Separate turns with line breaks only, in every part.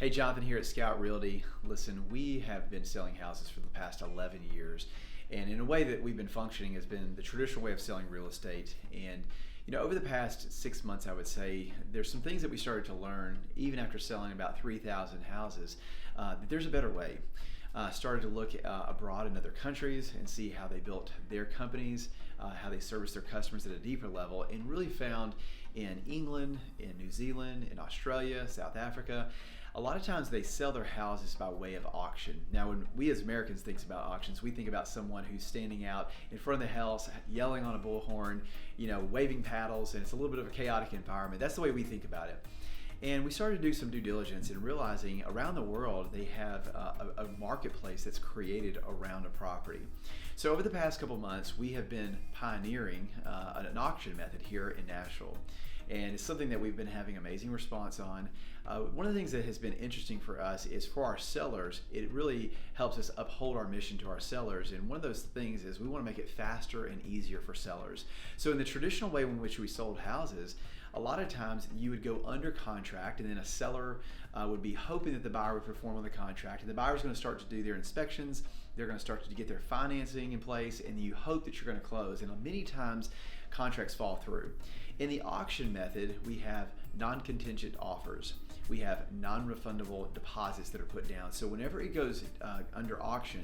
Hey, Jonathan here at Scout Realty. Listen, we have been selling houses for the past 11 years, and in a way that we've been functioning has been the traditional way of selling real estate. And over the past 6 months, I would say there's some things that we started to learn, even after selling about 3,000 houses, that there's a better way. Started to look abroad in other countries and see how they built their companies, how they service their customers at a deeper level, and really found in England, in New Zealand, in Australia, South Africa, a lot of times they sell their houses by way of auction. Now, when we as Americans think about auctions, we think about someone who's standing out in front of the house, yelling on a bullhorn, waving paddles, and it's a little bit of a chaotic environment. That's the way we think about it. And we started to do some due diligence and realizing around the world they have a marketplace that's created around a property. So over the past couple months, we have been pioneering an auction method here in Nashville. And it's something that we've been having amazing response on. One of the things that has been interesting for us is for our sellers, it really helps us uphold our mission to our sellers. And one of those things is we want to make it faster and easier for sellers. So in the traditional way in which we sold houses, a lot of times you would go under contract and then a seller would be hoping that the buyer would perform on the contract, and the buyer's going to start to do their inspections, they're going to start to get their financing in place, and you hope that you're going to close. And many times contracts fall through. In the auction method, we have non-contingent offers. We have non-refundable deposits that are put down. So whenever it goes under auction,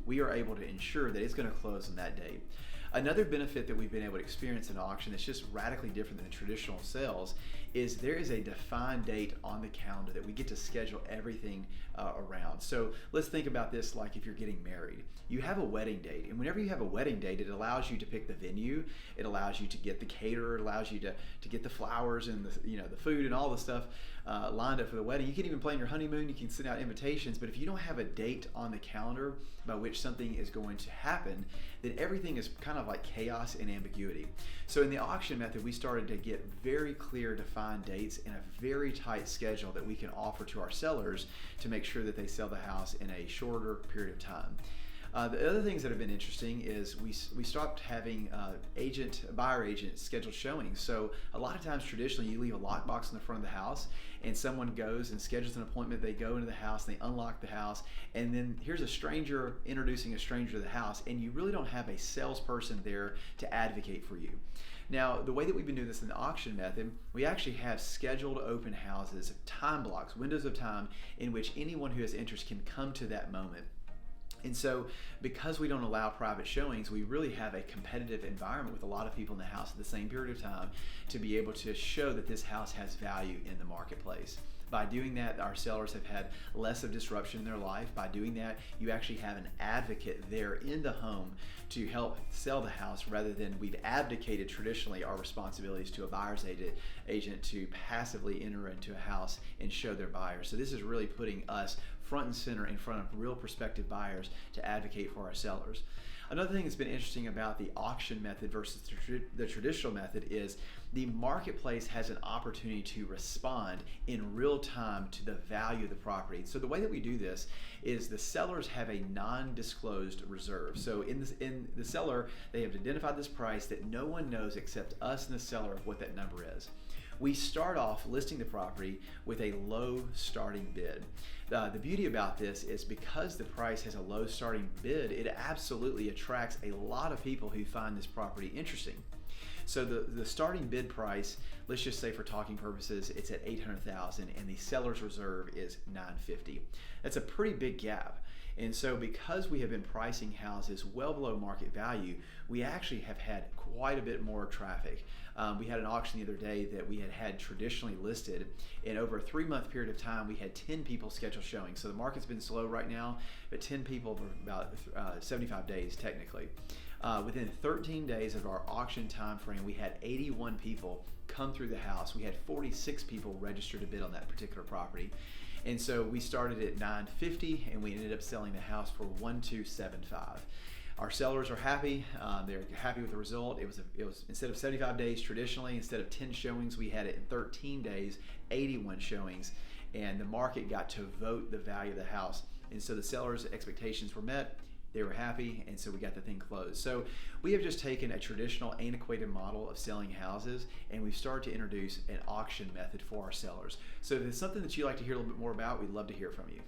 we are able to ensure that it's going to close on that date. Another benefit that we've been able to experience in auction that's just radically different than traditional sales is there is a defined date on the calendar that we get to schedule everything around. So let's think about this like if you're getting married. You have a wedding date, and whenever you have a wedding date, it allows you to pick the venue, it allows you to get the caterer, it allows you to get the flowers and the food and all the stuff lined up for the wedding. You can even plan your honeymoon, you can send out invitations, but if you don't have a date on the calendar by which something is going to happen, then everything is kind of like chaos and ambiguity. So in the auction method, we started to get very clear defined dates and a very tight schedule that we can offer to our sellers to make sure that they sell the house in a shorter period of time. The other things that have been interesting is we stopped having buyer agent scheduled showings. So a lot of times traditionally you leave a lockbox in the front of the house and someone goes and schedules an appointment, they go into the house, they unlock the house, and then here's a stranger introducing a stranger to the house, and you really don't have a salesperson there to advocate for you. Now, the way that we've been doing this in the auction method, we actually have scheduled open houses, time blocks, windows of time in which anyone who has interest can come to that moment. And so because we don't allow private showings, we really have a competitive environment with a lot of people in the house at the same period of time to be able to show that this house has value in the marketplace. By doing that, our sellers have had less of disruption in their life. By doing that, you actually have an advocate there in the home to help sell the house rather than we've abdicated traditionally our responsibilities to a buyer's agent to passively enter into a house and show their buyers. So this is really putting us front and center in front of real prospective buyers to advocate for our sellers. Another thing that's been interesting about the auction method versus the traditional method is the marketplace has an opportunity to respond in real time to the value of the property. So the way that we do this is the sellers have a non-disclosed reserve. So in the seller, they have identified this price that no one knows except us and the seller of what that number is. We start off listing the property with a low starting bid. The beauty about this is because the price has a low starting bid, it absolutely attracts a lot of people who find this property interesting. So the starting bid price, let's just say for talking purposes, it's at $800,000 and the seller's reserve is $950,000. That's a pretty big gap. And so because we have been pricing houses well below market value, we actually have had quite a bit more traffic. We had an auction the other day that we had traditionally listed. In over a 3-month period of time, we had 10 people schedule showing. So the market's been slow right now, but 10 people for about 75 days technically. Within 13 days of our auction time frame, we had 81 people come through the house. We had 46 people register to bid on that particular property. And so we started at $950,000 and we ended up selling the house for $1,275,000. Our sellers are happy. They're happy with the result. It was instead of 75 days traditionally, instead of 10 showings, we had it in 13 days, 81 showings, and the market got to vote the value of the house. And so the sellers' expectations were met. They were happy, and so we got the thing closed. So we have just taken a traditional antiquated model of selling houses, and we've started to introduce an auction method for our sellers. So if it's something that you'd like to hear a little bit more about, we'd love to hear from you.